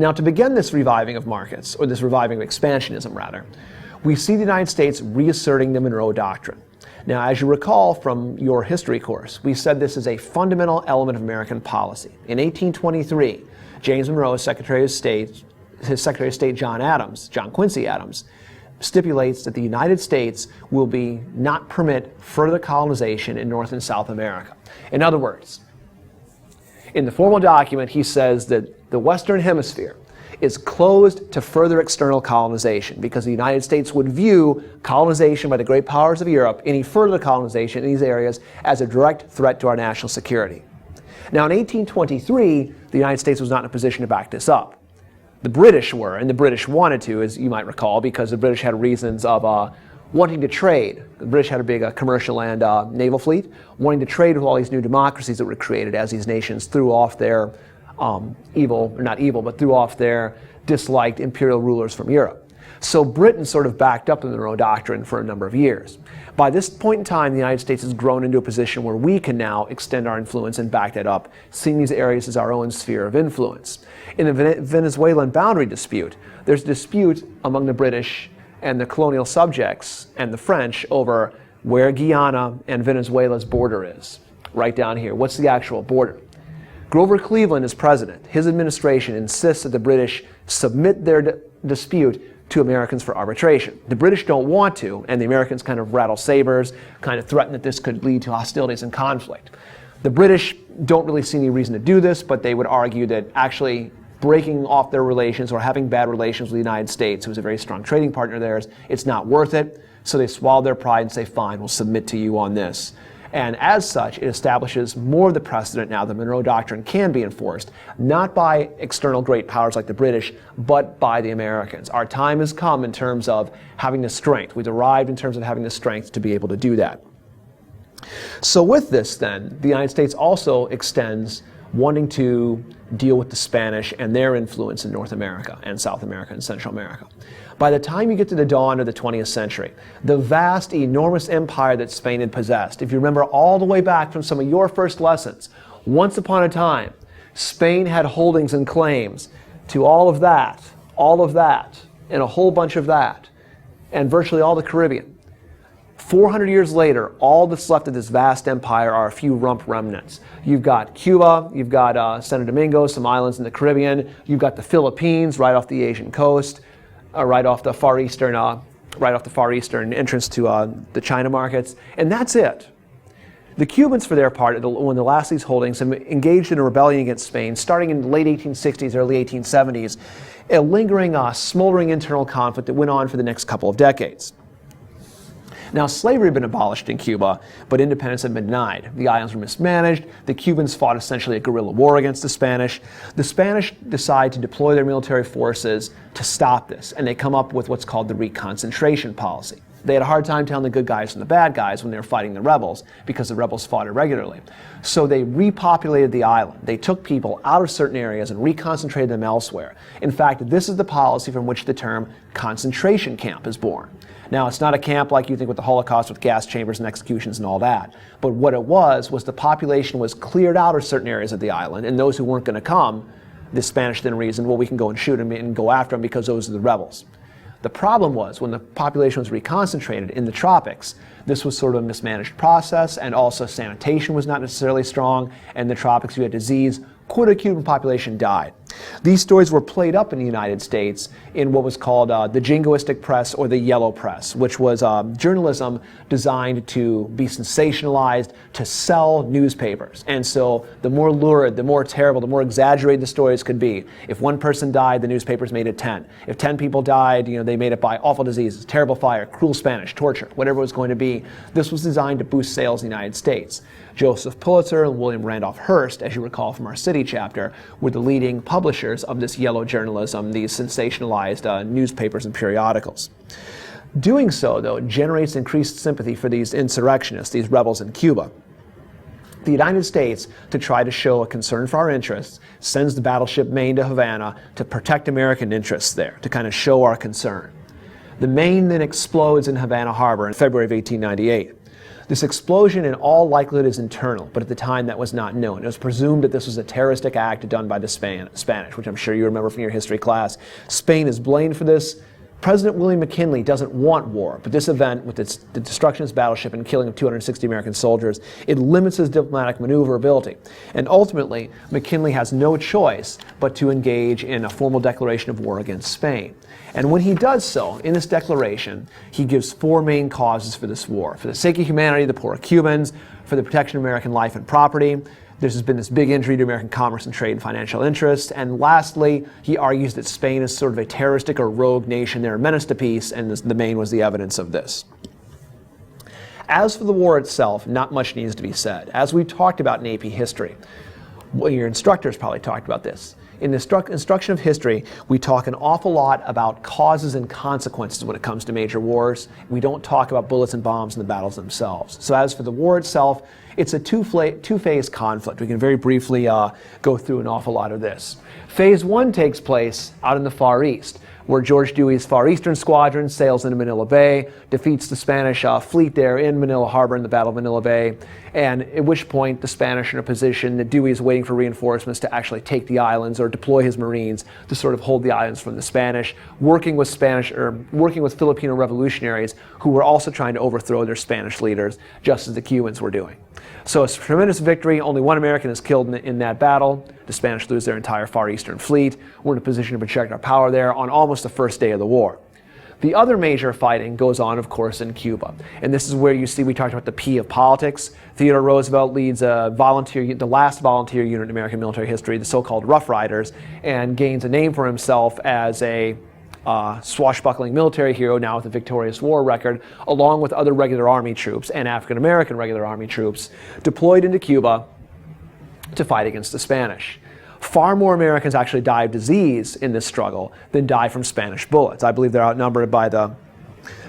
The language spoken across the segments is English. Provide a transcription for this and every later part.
Now, to begin this reviving of markets, or this reviving of expansionism rather, we see the United States reasserting the Monroe Doctrine. Now, as you recall from your history course, we said this is a fundamental element of American policy. In 1823, James Monroe, his Secretary of State John Quincy Adams, stipulates that the United States will not permit further colonization in North and South America. In other words, in the formal document, he says that the Western Hemisphere is closed to further external colonization because the United States would view colonization by the great powers of Europe, any further colonization in these areas, as a direct threat to our national security. Now, in 1823, the United States was not in a position to back this up. The British were, and the British wanted to, as you might recall, because the British had reasons of wanting to trade. The British had a big commercial and naval fleet, wanting to trade with all these new democracies that were created as these nations threw off their threw off their disliked imperial rulers from Europe. So Britain sort of backed up the Monroe Doctrine for a number of years. By this point in time, the United States has grown into a position where we can now extend our influence and back that up, seeing these areas as our own sphere of influence. In the Venezuelan boundary dispute, there's a dispute among the British and the colonial subjects and the French over where Guyana and Venezuela's border is. Right down here. What's the actual border? Grover Cleveland is president. His administration insists that the British submit their dispute to Americans for arbitration. The British don't want to, and the Americans kind of rattle sabers, kind of threaten that this could lead to hostilities and conflict. The British don't really see any reason to do this, but they would argue that actually breaking off their relations or having bad relations with the United States, who's a very strong trading partner of theirs, it's not worth it. So they swallow their pride and say, fine, we'll submit to you on this. And as such, it establishes more of the precedent now the Monroe Doctrine can be enforced, not by external great powers like the British, but by the Americans. Our time has come in terms of having the strength. We've arrived in terms of having the strength to be able to do that. So with this then, the United States also extends wanting to deal with the Spanish and their influence in North America and South America and Central America. By the time you get to the dawn of the 20th century, the vast, enormous empire that Spain had possessed, if you remember all the way back from some of your first lessons, once upon a time, Spain had holdings and claims to all of that, and a whole bunch of that, and virtually all the Caribbean. 400 years later, all that's left of this vast empire are a few rump remnants. You've got Cuba, you've got Santo Domingo, some islands in the Caribbean, you've got the Philippines right off the Asian coast, right off the far eastern entrance to the China markets, and that's it. The Cubans, for their part, when the last of these holdings, have engaged in a rebellion against Spain, starting in the late 1860s, early 1870s, a lingering, smoldering internal conflict that went on for the next couple of decades. Now, slavery had been abolished in Cuba, but independence had been denied. The islands were mismanaged. The Cubans fought essentially a guerrilla war against the Spanish. The Spanish decide to deploy their military forces to stop this, and they come up with what's called the reconcentration policy. They had a hard time telling the good guys from the bad guys when they were fighting the rebels, because the rebels fought irregularly. So they repopulated the island. They took people out of certain areas and reconcentrated them elsewhere. In fact, this is the policy from which the term concentration camp is born. Now, it's not a camp like you think with the Holocaust with gas chambers and executions and all that. But what it was the population was cleared out of certain areas of the island, and those who weren't going to come, the Spanish then reasoned, well, we can go and shoot them and go after them because those are the rebels. The problem was when the population was reconcentrated in the tropics, this was sort of a mismanaged process, and also sanitation was not necessarily strong. And in the tropics, you had disease. Quite a Cuban population died. These stories were played up in the United States in what was called the jingoistic press or the yellow press, which was journalism designed to be sensationalized, to sell newspapers. And so the more lurid, the more terrible, the more exaggerated the stories could be. If one person died, the newspapers made it 10. If 10 people died, they made it by awful diseases, terrible fire, cruel Spanish, torture, whatever it was going to be. This was designed to boost sales in the United States. Joseph Pulitzer and William Randolph Hearst, as you recall from our city chapter, were the leading publishers of this yellow journalism, these sensationalized newspapers and periodicals. Doing so, though, generates increased sympathy for these insurrectionists, these rebels in Cuba. The United States, to try to show a concern for our interests, sends the battleship Maine to Havana to protect American interests there, to kind of show our concern. The Maine then explodes in Havana Harbor in February of 1898. This explosion in all likelihood is internal, but at the time that was not known. It was presumed that this was a terroristic act done by the Spanish, which I'm sure you remember from your history class. Spain is blamed for this. President William McKinley doesn't want war, but this event, with the destruction of his battleship and killing of 260 American soldiers, it limits his diplomatic maneuverability. And ultimately, McKinley has no choice but to engage in a formal declaration of war against Spain. And when he does so, in this declaration, he gives four main causes for this war: for the sake of humanity, the poor Cubans; for the protection of American life and property; there's been this big injury to American commerce and trade and financial interests; and lastly, he argues that Spain is sort of a terroristic or rogue nation. They're a menace to peace, and the Maine was the evidence of this. As for the war itself, not much needs to be said. As we've talked about in AP history, well, your instructors probably talked about this. In the instruction of history, we talk an awful lot about causes and consequences when it comes to major wars. We don't talk about bullets and bombs and the battles themselves. So as for the war itself, it's a two-phase conflict. We can very briefly go through an awful lot of this. Phase one takes place out in the Far East, where George Dewey's Far Eastern Squadron sails into Manila Bay, defeats the Spanish fleet there in Manila Harbor in the Battle of Manila Bay, and at which point the Spanish are in a position that Dewey is waiting for reinforcements to actually take the islands or deploy his Marines to sort of hold the islands from the Spanish, working with Filipino revolutionaries who were also trying to overthrow their Spanish leaders, just as the Cubans were doing. So it's a tremendous victory. Only one American is killed in that battle. The Spanish lose their entire Far Eastern fleet. We're in a position to protect our power there on almost the first day of the war. The other major fighting goes on, of course, in Cuba. And this is where you see we talked about the P of politics. Theodore Roosevelt leads the last volunteer unit in American military history, the so-called Rough Riders, and gains a name for himself as a swashbuckling military hero, now with a victorious war record, along with other regular Army troops and African-American regular Army troops deployed into Cuba to fight against the Spanish. Far more Americans actually die of disease in this struggle than die from Spanish bullets. I believe they're outnumbered by the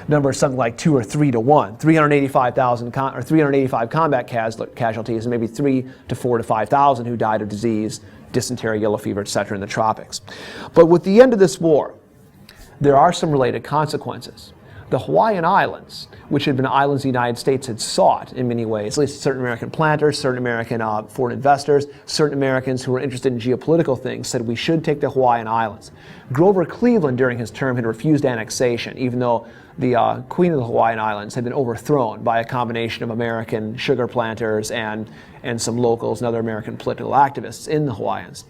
number something like 2 or 3 to 1. 385 combat casualties, and maybe 3 to 4 to 5,000 who died of disease, dysentery, yellow fever, etc. in the tropics. But with the end of this war, there are some related consequences. The Hawaiian Islands, which had been islands the United States had sought in many ways, at least certain American planters, certain American foreign investors, certain Americans who were interested in geopolitical things, said we should take the Hawaiian Islands. Grover Cleveland, during his term, had refused annexation, even though the Queen of the Hawaiian Islands had been overthrown by a combination of American sugar planters and some locals and other American political activists in the Hawaiians.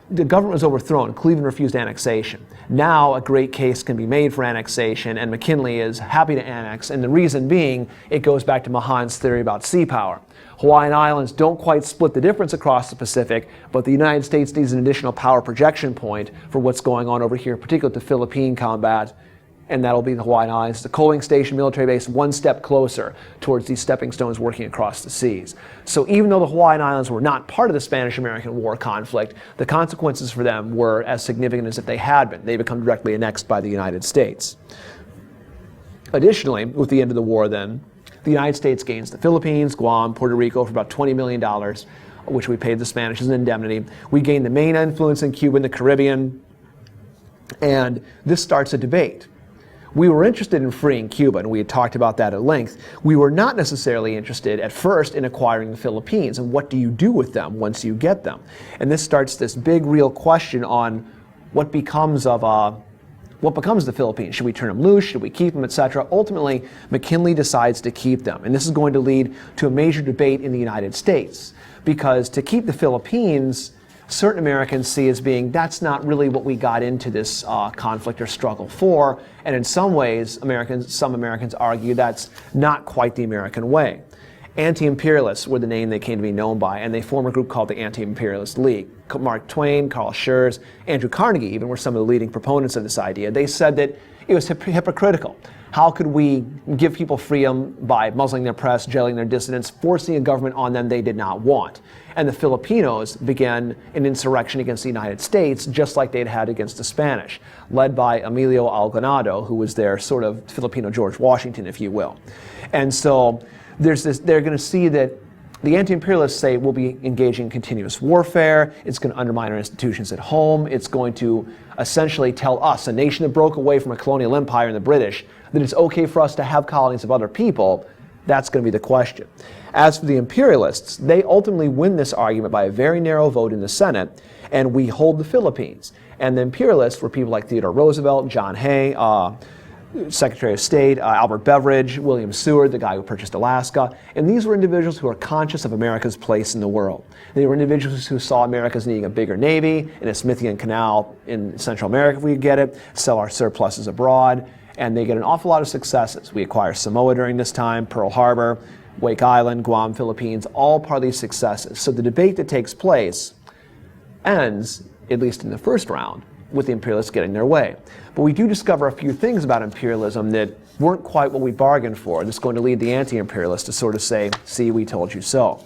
The government was overthrown. Cleveland refused annexation. Now a great case can be made for annexation, and McKinley is happy to annex, and the reason being, it goes back to Mahan's theory about sea power. Hawaiian Islands don't quite split the difference across the Pacific, but the United States needs an additional power projection point for what's going on over here, particularly to Philippine combat, and that'll be the Hawaiian Islands, the coaling station military base, one step closer towards these stepping stones working across the seas. So even though the Hawaiian Islands were not part of the Spanish-American War conflict, the consequences for them were as significant as if they had been. They become directly annexed by the United States. Additionally, with the end of the war then, the United States gains the Philippines, Guam, Puerto Rico for about $20 million, which we paid the Spanish as an indemnity. We gain the main influence in Cuba and the Caribbean, and this starts a debate. We were interested in freeing Cuba, and we had talked about that at length. We were not necessarily interested at first in acquiring the Philippines, and what do you do with them once you get them? And this starts this big, real question on what becomes the Philippines. Should we turn them loose? Should we keep them, etc.? Ultimately, McKinley decides to keep them, and this is going to lead to a major debate in the United States, because to keep the Philippines, certain Americans see as being, that's not really what we got into this conflict or struggle for, and in some ways, some Americans argue that's not quite the American way. Anti-imperialists were the name they came to be known by, and they form a group called the Anti-Imperialist League. Mark Twain, Carl Schurz, Andrew Carnegie even were some of the leading proponents of this idea. They said that it was hypocritical. How could we give people freedom by muzzling their press, jailing their dissidents, forcing a government on them they did not want? And the Filipinos began an insurrection against the United States, just like they'd had against the Spanish, led by Emilio Algonado, who was their sort of Filipino George Washington, if you will. And so they're going to see that the anti-imperialists say we'll be engaging in continuous warfare, it's going to undermine our institutions at home, it's going to essentially tell us, a nation that broke away from a colonial empire and the British, that it's okay for us to have colonies of other people, That's going to be the question. As for the imperialists, they ultimately win this argument by a very narrow vote in the Senate, and we hold the Philippines. And the imperialists were people like Theodore Roosevelt, John Hay, Secretary of State, Albert Beveridge, William Seward, the guy who purchased Alaska. And these were individuals who were conscious of America's place in the world. They were individuals who saw America as needing a bigger navy, and a Smithian canal in Central America if we could get it, sell our surpluses abroad, and they get an awful lot of successes. We acquire Samoa during this time, Pearl Harbor, Wake Island, Guam, Philippines, all part of these successes. So the debate that takes place ends, at least in the first round, with the imperialists getting their way. But we do discover a few things about imperialism that weren't quite what we bargained for. This is going to lead the anti-imperialists to sort of say, see, we told you so.